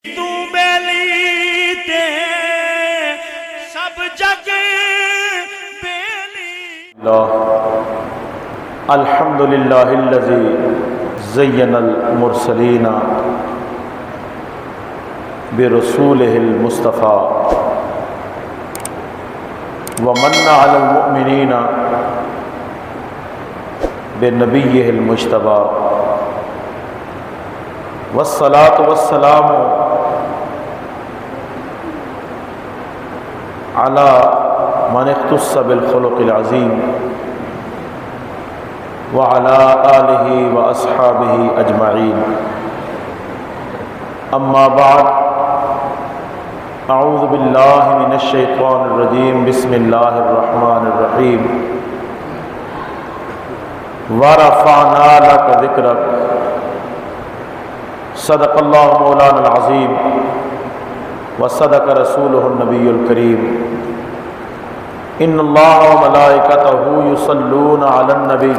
تو بیلی تے سب جگہ بیلی الحمدللہ الذی زین المرسلین برسولہ المصطفیٰ ومن علی المؤمنین بنبیہ المجتبیٰ والصلاة والسلام علی من اختص بالخلق العظیم وعلى آلہ واصحابہ اجمعین اما بعد اعوذ باللہ من الشیطان الرجیم بسم اللہ الرحمن الرحیم ورفعنا لک ذکرک صدق اللہ مولانا العظیم وصدق رسولہ النبی الکریم ان اللہ وملائکتہ یصلون علی النبی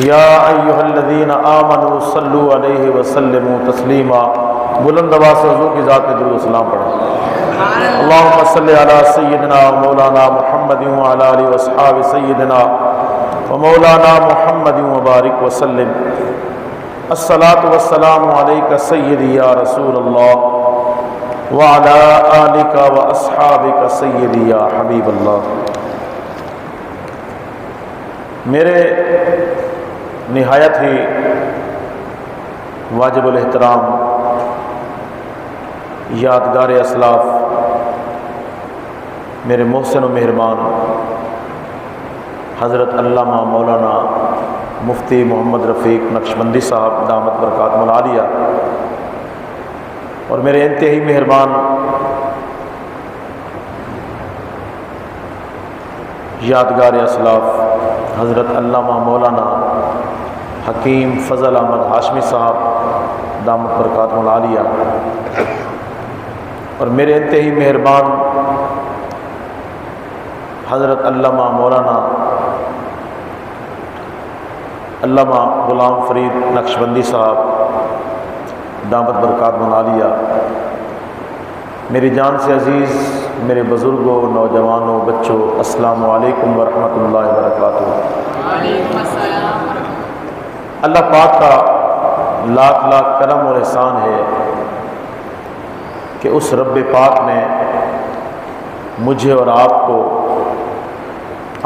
یا ایہا الذین آمنوا صلوا علیہ وسلموا تسلیما۔ بلند آواز سے حضور کی ذات پہ درود و سلام پڑھیں۔ اللہم صلی علی سیدنا و مولانا محمد وعلی آلہ واصحاب سیدنا و مولانا محمد وبارک وسلم۔ الصلاۃ والسلام علیک سیدی یا رسول اللہ وعلی آلک واصحابک سیدی یا حبیب اللہ۔ میرے نہایت ہی واجب الاحترام یادگار اسلاف میرے محسن و مہربان حضرت علامہ مولانا مفتی محمد رفیق نقشبندی صاحب دامت برکاتہم العالیہ، اور میرے انتہائی مہربان یادگار اسلاف حضرت علامہ مولانا حکیم فضل احمد ہاشمی صاحب دامت برکاتہم العالیہ، اور میرے انتہائی مہربان حضرت علامہ مولانا علامہ غلام فرید نقشبندی صاحب دامت برکاتہم العالیہ، میری جان سے عزیز میرے بزرگوں، نوجوانوں، بچوں، السلام علیکم ورحمۃ اللہ وبرکاتہ۔ اللہ پاک کا لاکھ لاکھ کرم اور احسان ہے کہ اس رب پاک نے مجھے اور آپ کو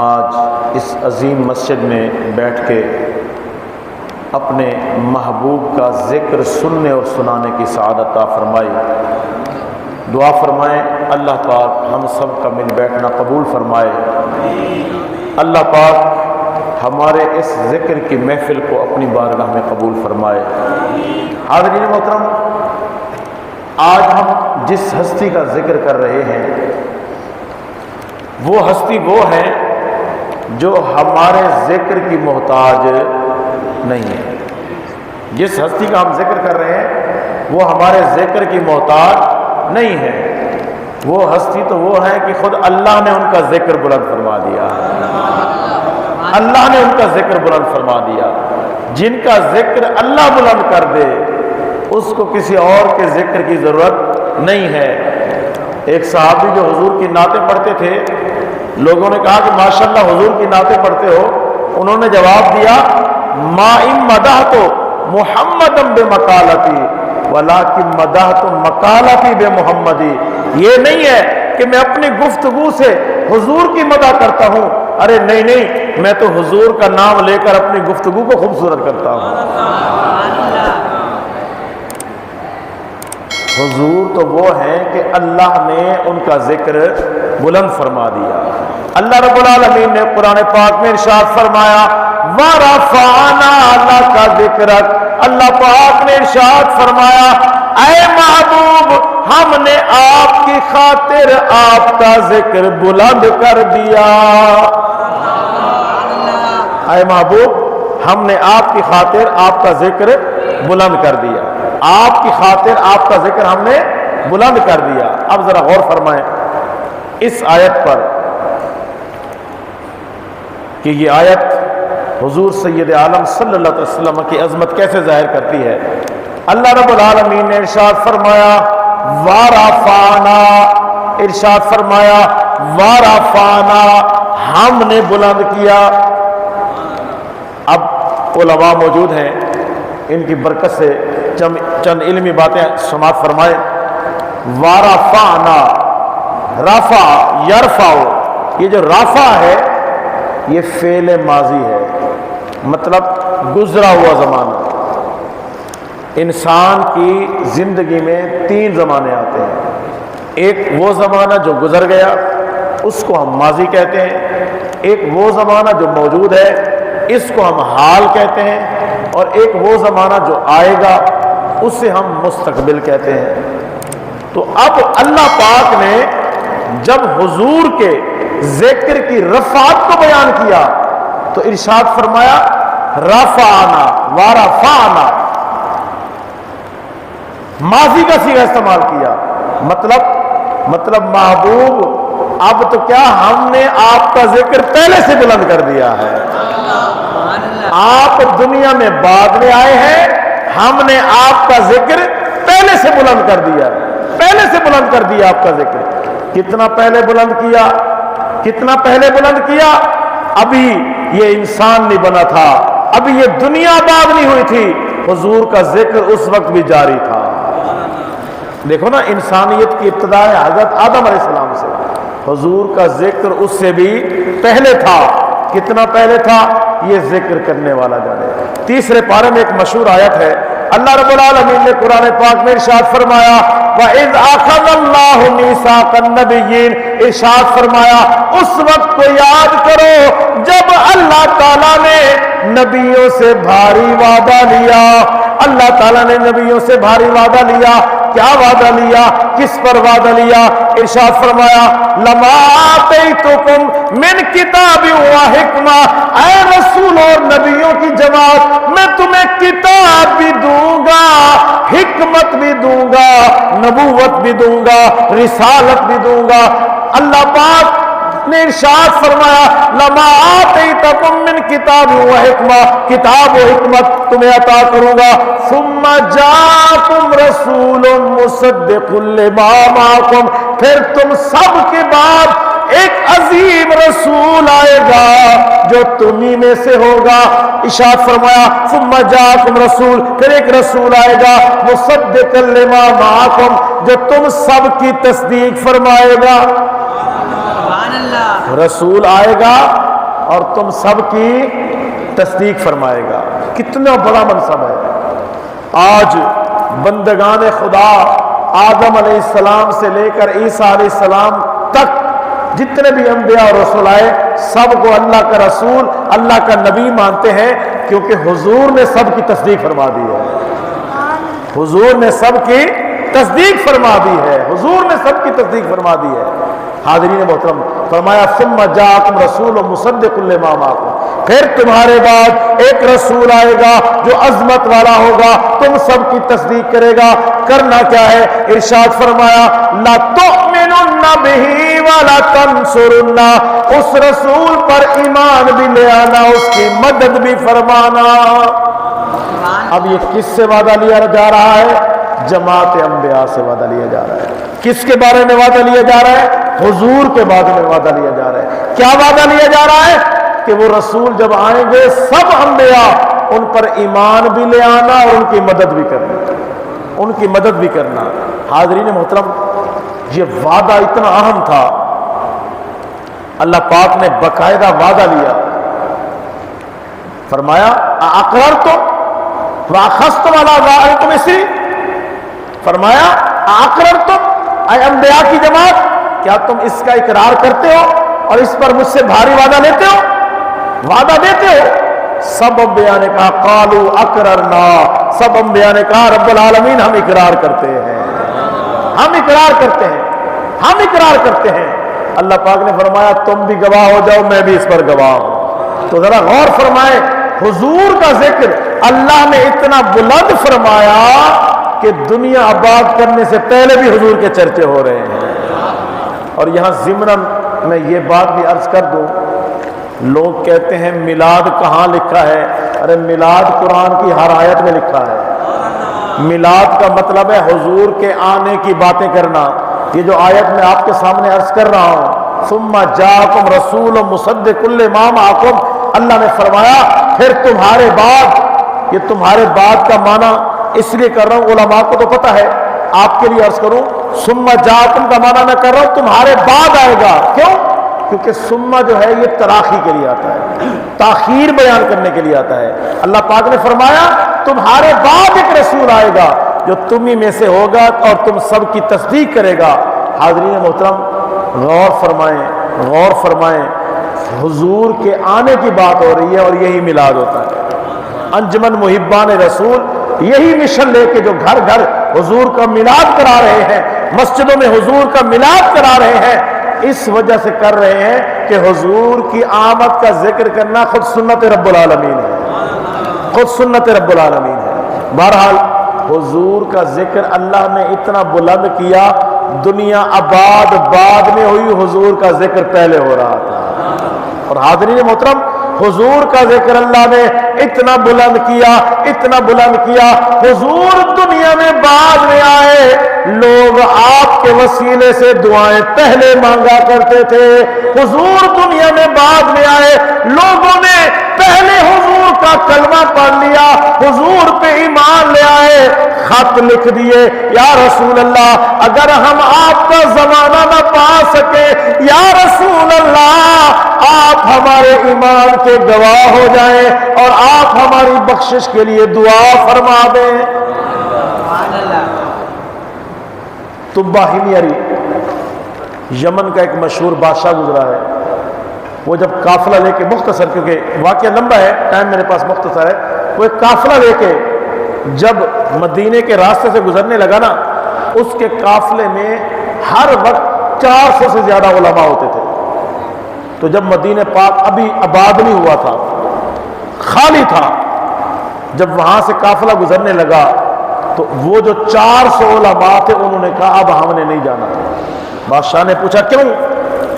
آج اس عظیم مسجد میں بیٹھ کے اپنے محبوب کا ذکر سننے اور سنانے کی سعادت عطا فرمائی۔ دعا فرمائیں اللہ پاک ہم سب کا مل بیٹھنا قبول فرمائے۔ اللہ پاک ہمارے اس ذکر کی محفل کو اپنی بارگاہ میں قبول فرمائے۔ حاضرین محترم، آج ہم جس ہستی کا ذکر کر رہے ہیں وہ ہستی وہ ہے جو ہمارے ذکر کی محتاج نہیں ہے۔ جس ہستی کا ہم ذکر کر رہے ہیں وہ ہمارے ذکر کی محتاج نہیں ہے۔ وہ ہستی تو وہ ہے کہ خود اللہ نے ان کا ذکر بلند فرما دیا، اللہ نے ان کا ذکر بلند فرما دیا۔ جن کا ذکر اللہ بلند کر دے اس کو کسی اور کے ذکر کی ضرورت نہیں ہے۔ ایک صحابی جو حضور کی نعتیں پڑھتے تھے، لوگوں نے کہا کہ ماشاءاللہ حضور کی نعتیں پڑھتے ہو، انہوں نے جواب دیا ما ان مدحت محمدًا بمقالتی ولکن مدحت مقالتی بمحمدی۔ یہ نہیں ہے کہ میں اپنی گفتگو سے حضور کی مدح کرتا ہوں، ارے نہیں نہیں، میں تو حضور کا نام لے کر اپنی گفتگو کو خوبصورت کرتا ہوں۔ حضور تو وہ ہیں کہ اللہ نے ان کا ذکر بلند فرما دیا۔ اللہ رب العالمین نے قرآن پاک میں ارشاد فرمایا وَرَفَعْنَا لَكَ ذِكْرَكَ۔ اللہ پاک نے ارشاد فرمایا اے محبوب ہم نے آپ کی خاطر آپ کا ذکر بلند کر دیا۔ اے محبوب ہم نے آپ کی خاطر آپ کا ذکر بلند کر دیا، آپ کی خاطر آپ کا ذکر ہم نے بلند کر دیا۔ اب ذرا غور فرمائیں اس آیت پر کہ یہ آیت حضور سید عالم صلی اللہ علیہ وسلم کی عظمت کیسے ظاہر کرتی ہے۔ اللہ رب العالمین نے ارشاد فرمایا وارفعنا، ارشاد فرمایا وارفعنا، ہم نے بلند کیا۔ اب علماء موجود ہیں، ان کی برکت سے چند علمی باتیں سماعت فرمائے۔ وارفعنا، رفع یرفع، یہ جو رفع ہے یہ فعل ماضی ہے، مطلب گزرا ہوا زمانہ۔ انسان کی زندگی میں 3 زمانے آتے ہیں، ایک وہ زمانہ جو گزر گیا اس کو ہم ماضی کہتے ہیں، ایک وہ زمانہ جو موجود ہے اس کو ہم حال کہتے ہیں، اور ایک وہ زمانہ جو آئے گا اسے ہم مستقبل کہتے ہیں۔ تو اب اللہ پاک نے جب حضور کے ذکر کی رفعت کو بیان کیا تو ارشاد فرمایا رفعنا ورفعنا، ماضی کا صیغہ استعمال کیا، مطلب محبوب اب تو کیا ہم نے آپ کا ذکر پہلے سے بلند کر دیا ہے، آپ دنیا میں بعد میں آئے ہیں، ہم نے آپ کا ذکر پہلے سے بلند کر دیا، پہلے سے بلند کر دیا آپ کا ذکر۔ کتنا پہلے بلند کیا، کتنا پہلے بلند کیا؟ ابھی یہ انسان نہیں بنا تھا، ابھی یہ دنیا آباد نہیں ہوئی تھی، حضور کا ذکر اس وقت بھی جاری تھا۔ دیکھو نا، انسانیت کی ابتدا ہے حضرت آدم علیہ السلام سے، حضور کا ذکر اس سے بھی پہلے تھا۔ کتنا پہلے تھا یہ ذکر کرنے والا جانے۔ تیسرے پارے میں ایک مشہور آیت ہے، اللہ رب العالمین نے قرآن پاک میں ارشاد فرمایا وَإِذْ أَخَذَ اللَّهُ مِيثَاقَ النَّبِيِّينَ، ارشاد فرمایا اس وقت کو یاد کرو جب اللہ تعالیٰ نے نبیوں سے بھاری وعدہ لیا، اللہ تعالیٰ نے نبیوں سے بھاری وعدہ لیا۔ کیا وعدہ لیا؟ کس پر وعدہ لیا؟ ارشاد فرمایا لَمَا آتَيْتُكُم مِّن کتاب و حکمہ، اے رسول اور نبیوں کی جماعت میں تمہیں کتاب بھی دوں گا، حکمت بھی دوں گا، نبوت بھی دوں گا، رسالت بھی دوں گا۔ اللہ پاک نے ارشاد فرمایا لما آتیتکم من کتاب و حکمہ، کتاب و حکمت تمہیں عطا کروں گا۔ ثم جاءکم رسول مصدق لما معکم، پھر تم سب کے بعد ایک عظیم رسول آئے گا جو تمہیں میں سے ہوگا۔ ارشاد فرمایا ثم جاءکم رسول، پھر ایک رسول آئے گا مصدق لما معکم جو تم سب کی تصدیق فرمائے گا۔ رسول آئے گا اور تم سب کی تصدیق فرمائے گا۔ کتنا بڑا منصب ہے۔ آج بندگان خدا آدم علیہ السلام سے لے کر عیسیٰ علیہ السلام تک جتنے بھی انبیاء اور رسول آئے سب کو اللہ کا رسول، اللہ کا نبی مانتے ہیں، کیونکہ حضور نے سب کی تصدیق فرما دی ہے۔ حضور نے سب کی تصدیق فرما دی ہے، حضور نے سب کی تصدیق فرما دی ہے۔ حاضرین محترم، فرمایا ثم جاءکم رسول مصدق لما معکم، پھر تمہارے بعد ایک رسول آئے گا جو عظمت والا ہوگا، تم سب کی تصدیق کرے گا۔ کرنا کیا ہے؟ ارشاد فرمایا لا تؤمنن بہ ولا تنصرن، اس رسول پر ایمان بھی لے آنا، اس کی مدد بھی فرمانا۔ اب یہ کس سے وعدہ لیا جا رہا ہے؟ جماعت انبیاء سے وعدہ لیا جا رہا ہے۔ کس کے بارے میں وعدہ لیا جا رہا ہے؟ حضور کے بارے میں وعدہ لیا جا رہا ہے۔ کیا وعدہ لیا جا رہا ہے؟ کہ وہ رسول جب آئیں گے سب انبیاء ان پر ایمان بھی لے آنا اور ان کی مدد بھی کرنا، ان کی مدد بھی کرنا۔ حاضرین محترم، یہ وعدہ اتنا اہم تھا، اللہ پاک نے باقاعدہ وعدہ لیا، فرمایا اقررتم واخذتم علی ذلکم اصری، فرمایا اقررتم، اے انبیاء کی جماعت کیا تم اس کا اقرار کرتے ہو اور اس پر مجھ سے بھاری وعدہ لیتے ہو، وعدہ دیتے ہو؟ سب انبیاء نے کہا قالوا اقررنا، سب انبیاء نے کہا رب العالمین ہم اقرار کرتے ہیں، ہم اقرار کرتے ہیں، ہم اقرار کرتے ہیں۔ اللہ پاک نے فرمایا تم بھی گواہ ہو جاؤ، میں بھی اس پر گواہ ہوں۔ تو ذرا غور فرمائے، حضور کا ذکر اللہ نے اتنا بلند فرمایا کہ دنیا آباد کرنے سے پہلے بھی حضور کے چرچے ہو رہے ہیں۔ اور یہاں ضمناً میں یہ بات بھی عرض کر دوں، لوگ کہتے ہیں میلاد کہاں لکھا ہے؟ ارے میلاد قرآن کی ہر آیت میں لکھا ہے، میلاد کا مطلب ہے حضور کے آنے کی باتیں کرنا. یہ جو آیت میں آپ کے سامنے عرض کر رہا ہوں, ثم جاءکم رسول مصدق لما معکم, اللہ نے فرمایا پھر تمہارے بعد. یہ تمہارے بعد کا معنی اس لیے کر رہا ہوں, علماء کو تو پتہ ہے, آپ کے لیے عرض کروں, ثم جاءکم کا معنی میں کر رہا ہوں تمہارے بعد آئے گا. کیوں؟ کیونکہ ثم جو ہے یہ تراخی کے لیے آتا ہے, تاخیر بیان کرنے کے لیے آتا ہے. اللہ پاک نے فرمایا تمہارے بعد ایک رسول آئے گا جو تم ہی میں سے ہوگا اور تم سب کی تصدیق کرے گا. حاضرین محترم غور فرمائیں, غور فرمائیں, حضور کے آنے کی بات ہو رہی ہے اور یہی میلاد ہوتا ہے. انجمن محبان رسول یہی مشن لے کے جو گھر گھر حضور کا میلاد کرا رہے ہیں, مسجدوں میں حضور کا میلاد کرا رہے ہیں, اس وجہ سے کر رہے ہیں کہ حضور کی آمد کا ذکر کرنا خود سنت رب العالمین ہے, خود سنت رب العالمین ہے. بہرحال حضور کا ذکر اللہ نے اتنا بلند کیا, دنیا آباد بعد میں ہوئی, حضور کا ذکر پہلے ہو رہا تھا. اور حاضرین محترم حضور کا ذکر اللہ نے اتنا بلند کیا, اتنا بلند کیا, حضور دنیا میں بعد میں آئے, لوگ آپ کے وسیلے سے دعائیں پہلے مانگا کرتے تھے. حضور دنیا میں بعد میں آئے, لوگوں نے پہلے حضور کا کلمہ پڑھ لیا, حضور پہ ایمان لے آئے, خط لکھ دیے, یا رسول اللہ اگر ہم آپ کا زمانہ نہ پا سکے, یا رسول اللہ آپ ہمارے ایمان کے گواہ ہو جائیں اور آپ ہماری بخشش کے لیے دعا فرما دیں. طبہ حمیری یمن کا ایک مشہور بادشاہ گزرا ہے. وہ جب قافلہ لے کے, مختصر کیونکہ واقعہ لمبا ہے, ٹائم میرے پاس مختصر ہے, وہ ایک قافلہ لے کے جب مدینے کے راستے سے گزرنے لگا نا, اس کے قافلے میں ہر وقت 400 سے زیادہ علماء ہوتے تھے. تو جب مدینہ پاک ابھی آباد نہیں ہوا تھا, خالی تھا, جب وہاں سے قافلہ گزرنے لگا تو وہ جو 400 علماء تھے انہوں نے کہا اب ہم نے نہیں جانا. بادشاہ نے پوچھا کیوں؟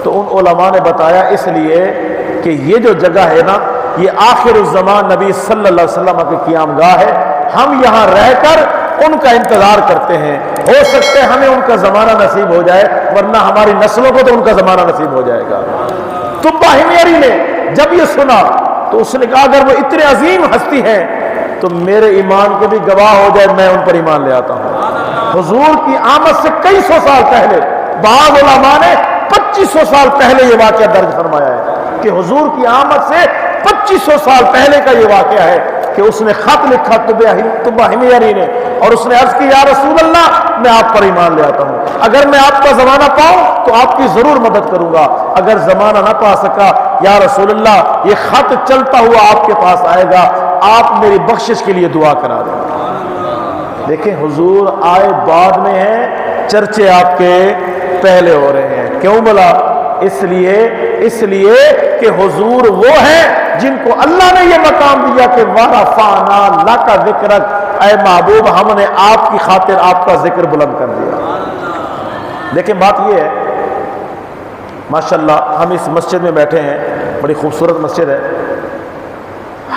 تو ان علماء نے بتایا اس لیے کہ یہ جو جگہ ہے نا یہ آخر الزمان نبی صلی اللہ علیہ وسلم کی قیام گاہ ہے, ہم یہاں رہ کر ان کا انتظار کرتے ہیں, ہو سکتے ہمیں ان کا زمانہ نصیب ہو جائے, ورنہ ہماری نسلوں کو تو ان کا زمانہ نصیب ہو جائے گا. تو باہمیری نے جب یہ سنا تو اس نے کہا اگر وہ اتنے عظیم ہستی ہیں تو میرے ایمان کے بھی گواہ ہو جائے, میں ان پر ایمان لے آتا ہوں. حضور کی آمد سے کئی سو سال پہلے, بعض علماء نے 2500 سال پہلے یہ واقعہ درج فرمایا ہے کہ حضور کی آمد سے 2500 سال پہلے کا یہ واقعہ ہے کہ اس نے خط لکھا طبہ حمیری نے, اور اس نے عرض کی یا رسول اللہ میں آپ پر ایمان لے آتا ہوں, اگر میں آپ کا زمانہ پاؤں تو آپ کی ضرور مدد کروں گا, اگر زمانہ نہ پا سکا یا رسول اللہ یہ خط چلتا ہوا آپ کے پاس آئے گا, آپ میری بخشش کے لیے دعا کرا دیں. دیکھیں حضور آئے بعد میں ہیں, چرچے آپ کے پہلے ہو رہے ہیں. کیوں بولا؟ اس لیے کہ حضور وہ ہیں جن کو اللہ نے یہ مقام دیا کہ وَرَفَعْنَا لَكَ ذِكْرَكَ, اے محبوب ہم نے آپ کی خاطر آپ کا ذکر بلند کر دیا. لیکن بات یہ ہے ماشاءاللہ ہم اس مسجد میں بیٹھے ہیں, بڑی خوبصورت مسجد ہے,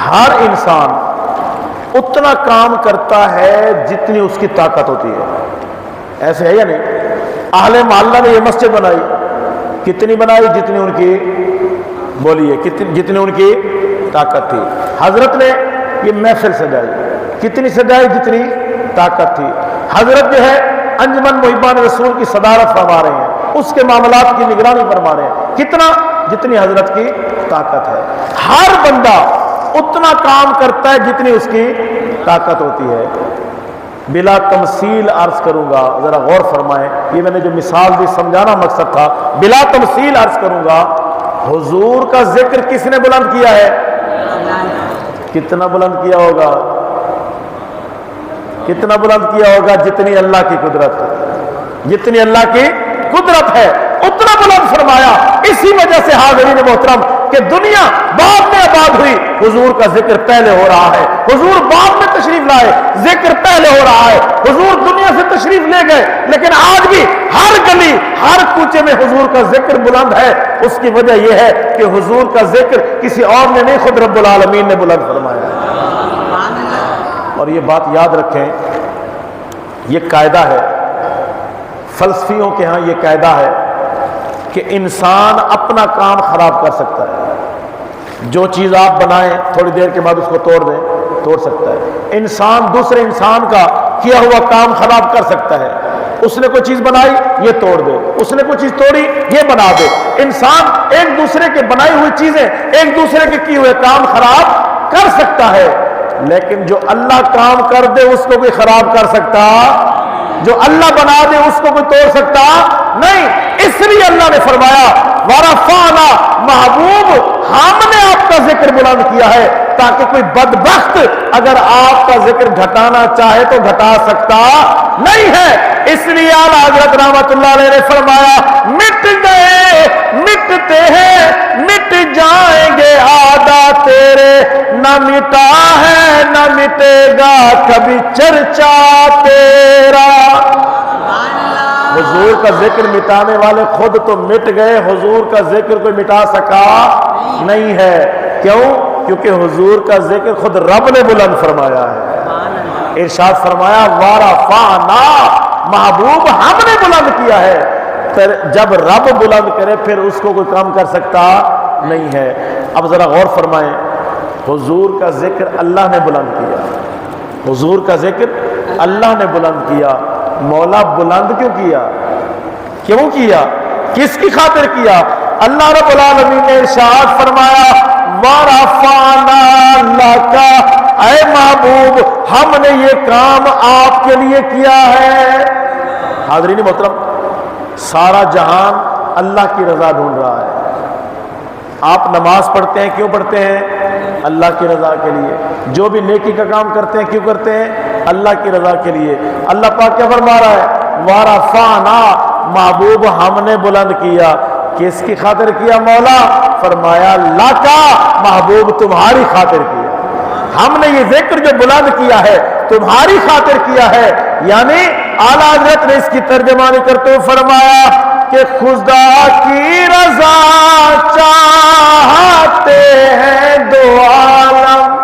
ہر انسان اتنا کام کرتا ہے جتنی اس کی طاقت ہوتی ہے. ایسے ہے یا نہیں؟ اہل محلہ نے یہ مسجد بنائی, کتنی بنائی؟ جتنی ان کی, بولیے جتنی ان کی طاقت تھی. حضرت نے یہ محفل سجائی, کتنی سجائی؟ جتنی طاقت تھی. حضرت جو ہے انجمن محبان رسول کی صدارت فرما رہے ہیں, اس کے معاملات کی نگرانی فرما رہے ہیں, کتنا؟ جتنی حضرت کی طاقت ہے. ہر بندہ اتنا کام کرتا ہے جتنی اس کی طاقت ہوتی ہے. بلا تمثیل عرض کروں گا, ذرا غور فرمائیں, یہ میں نے جو مثال دی سمجھانا مقصد تھا. بلا تمثیل عرض کروں گا, حضور کا ذکر کس نے بلند کیا ہے؟ کتنا بلند کیا ہوگا؟ کتنا بلند کیا ہوگا؟ جتنی اللہ کی قدرت ہے, جتنی اللہ کی قدرت ہے اتنا بلند فرمایا. اسی وجہ سے حاضرین محترم کہ دنیا بعد میں آباد ہوئی, حضور کا ذکر پہلے ہو رہا ہے. حضور بعد میں تشریف لائے, ذکر پہلے ہو رہا ہے. حضور دنیا سے تشریف لے گئے, لیکن آج بھی ہر گلی ہر کوچے میں حضور کا ذکر بلند ہے. اس کی وجہ یہ ہے کہ حضور کا ذکر کسی اور نے نہیں, خود رب العالمین نے بلند فرمایا ہے. اور یہ بات یاد رکھیں یہ قاعدہ ہے، فلسفیوں کے ہاں یہ قاعدہ ہے کہ انسان اپنا کام خراب کر سکتا ہے۔ جو چیز آپ بنائیں تھوڑی دیر کے بعد اس کو توڑ دیں، توڑ سکتا ہے۔ انسان دوسرے انسان کا کیا ہوا کام خراب کر سکتا ہے۔ اس نے کوئی چیز بنائی، یہ توڑ دے، اس نے کوئی چیز توڑی، یہ بنا دے۔ انسان ایک دوسرے کے بنائی ہوئی چیزیں، ایک دوسرے کے کیے ہوئے کام خراب کر سکتا ہے، لیکن جو اللہ کام کر دے اس کو کوئی خراب کر سکتا، جو اللہ بنا دے اس کو کوئی توڑ سکتا نہیں۔ اس لیے اللہ نے فرمایا وَرَفَعْنَا، محبوب ہم نے آپ کا ذکر بلند کیا ہے تاکہ کوئی بدبخت اگر آپ کا ذکر گھٹانا چاہے تو گھٹا سکتا نہیں ہے۔ اس لیے اعلیٰ حضرت رحمت اللہ علیہ نے فرمایا مٹ گئے مٹتے ہیں مٹ جائیں گے آدھا تیرے، نہ مٹا ہے نہ مٹے گا کبھی چرچا تیرا۔ حضور کا ذکر مٹانے والے خود تو مٹ گئے، حضور کا ذکر کوئی مٹا سکا نہیں ہے۔ کیوں؟ کیونکہ حضور کا ذکر خود رب نے بلند فرمایا ہے۔ ارشاد فرمایا وَرَفَعْنَا، محبوب ہم نے بلند کیا ہے۔ پھر جب رب بلند کرے پھر اس کو کوئی کام کر سکتا نہیں ہے۔ اب ذرا غور فرمائیں، حضور کا ذکر اللہ نے بلند کیا، حضور کا ذکر اللہ نے بلند کیا۔ مولا بلند کیوں کیا؟ کیوں کیا؟ کس کی خاطر کیا؟ اللہ رب العالمین نے ارشاد فرمایا وَرَفَعْنَا لَكَ، اے محبوب ہم نے یہ کام آپ کے لیے کیا ہے۔ حاضرین محترم، سارا جہان اللہ کی رضا ڈھونڈ رہا ہے۔ آپ نماز پڑھتے ہیں، کیوں پڑھتے ہیں؟ اللہ کی رضا کے لیے۔ جو بھی نیکی کا کام کرتے ہیں کیوں کرتے ہیں؟ اللہ کی رضا کے لیے۔ اللہ پاک کیا فرما رہا ہے؟ وَرَفَعْنَا، محبوب ہم نے بلند کیا۔ کس کی خاطر کیا مولا؟ فرمایا لَكَ، محبوب تمہاری خاطر کیا۔ ہم نے یہ ذکر جو بلند کیا ہے تمہاری خاطر کیا ہے۔ یعنی اعلیٰ حضرت نے اس کی ترجمانی کرتے ہوئے فرمایا کہ خدا کی رضا چاہتے ہیں دو عالم،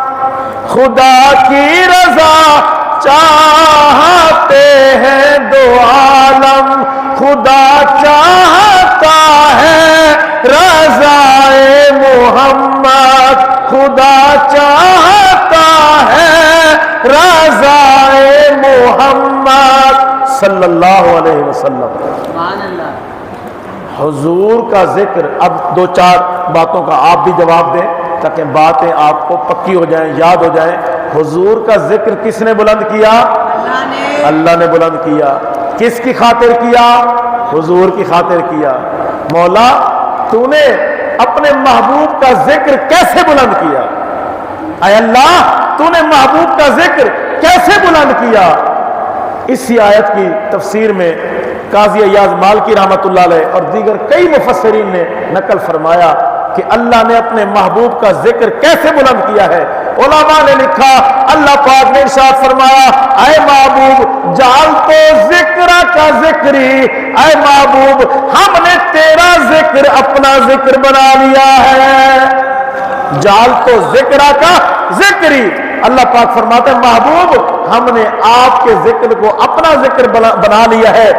خدا کی رضا چاہتے ہیں دو عالم، خدا چاہتا ہے رضائے محمد، خدا چاہتا ہے رضائے محمد صلی اللہ علیہ وسلم۔ حضور کا ذکر، اب دو چار باتوں کا آپ بھی جواب دیں تاکہ باتیں آپ کو پکی ہو جائیں، یاد ہو جائیں۔ حضور کا ذکر کس نے بلند کیا؟ اللہ نے بلند کیا۔ کس کی خاطر کیا؟ حضور کی خاطر کیا۔ مولا تو نے اپنے محبوب کا ذکر کیسے بلند کیا؟ اے اللہ تو نے محبوب کا ذکر کیسے بلند کیا؟ اسی آیت کی تفسیر میں قاضی ایاز مالکی رحمت اللہ علیہ اور دیگر کئی مفسرین نے نقل فرمایا کہ اللہ نے اپنے محبوب کا ذکر کیسے بلند کیا ہے۔ علماء نے لکھا اللہ پاک نے ارشاد فرمایا اے محبوب جعل تو ذکر کا ذکری، اے محبوب ہم نے تیرا ذکر اپنا ذکر بنا لیا ہے۔ جعل تو ذکر کا ذکری، اللہ پاک فرماتے ہیں محبوب ہم نے آپ کے ذکر کو اپنا ذکر بنا لیا ہے۔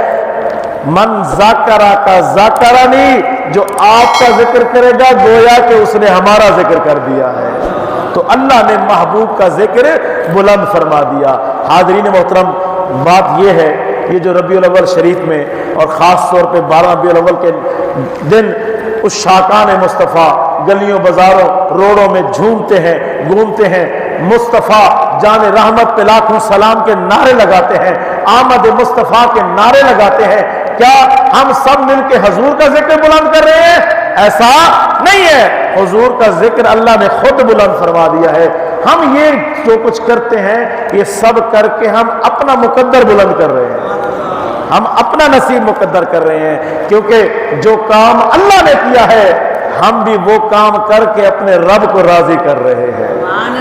من ذاکرہ کا ذاکرانی، جو آپ کا ذکر کرے گا گویا کہ اس نے ہمارا ذکر کر دیا ہے۔ تو اللہ نے محبوب کا ذکر بلند فرما دیا۔ حاضرین محترم، بات یہ ہے یہ جو ربیع الاول شریف میں اور خاص طور پہ 12 ربیع الاول کے دن اس شاکان مصطفیٰ گلیوں بازاروں روڈوں میں جھومتے ہیں گھومتے ہیں، مصطفیٰ جان رحمت پہ لاکھوں سلام کے نعرے لگاتے ہیں، آمد مصطفیٰ کے نعرے لگاتے ہیں، کیا ہم سب مل کے حضور کا ذکر بلند کر رہے ہیں؟ ایسا نہیں ہے، حضور کا ذکر اللہ نے خود بلند فرما دیا ہے۔ ہم یہ جو کچھ کرتے ہیں یہ سب کر کے ہم اپنا مقدر بلند کر رہے ہیں، ہم اپنا نصیب مقدر کر رہے ہیں، کیونکہ جو کام اللہ نے کیا ہے ہم بھی وہ کام کر کے اپنے رب کو راضی کر رہے ہیں۔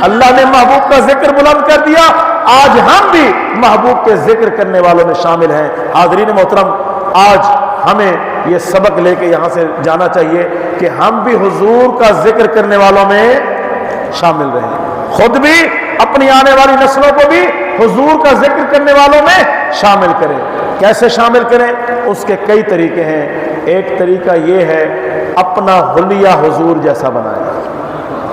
اللہ نے محبوب کا ذکر بلند کر دیا، آج ہم بھی محبوب کے ذکر کرنے والوں میں شامل ہیں۔ حاضرین محترم، آج ہمیں یہ سبق لے کے یہاں سے جانا چاہیے کہ ہم بھی حضور کا ذکر کرنے والوں میں شامل رہیں، خود بھی اپنی آنے والی نسلوں کو بھی حضور کا ذکر کرنے والوں میں شامل کریں۔ کیسے شامل کریں؟ اس کے کئی طریقے ہیں۔ ایک طریقہ یہ ہے اپنا حلیہ حضور جیسا بنائیں،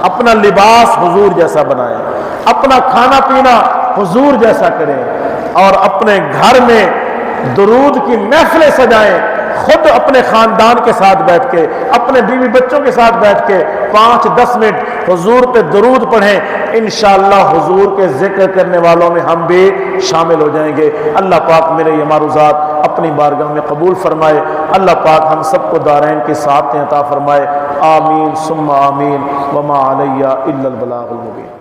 اپنا لباس حضور جیسا بنائیں، اپنا کھانا پینا حضور جیسا کریں، اور اپنے گھر میں درود کی محفلیں سجائیں، خود اپنے خاندان کے ساتھ بیٹھ کے، اپنے بیوی بچوں کے ساتھ بیٹھ کے 5-10 منٹ حضور پہ درود پڑھیں، انشاءاللہ حضور کے ذکر کرنے والوں میں ہم بھی شامل ہو جائیں گے۔ اللہ پاک میرے یہ معروضات اپنی بارگاہ میں قبول فرمائے، اللہ پاک ہم سب کو دارین کی سعادتیں عطا فرمائے، آمین ثم آمین، وما علیہ الا البلاغ المبین۔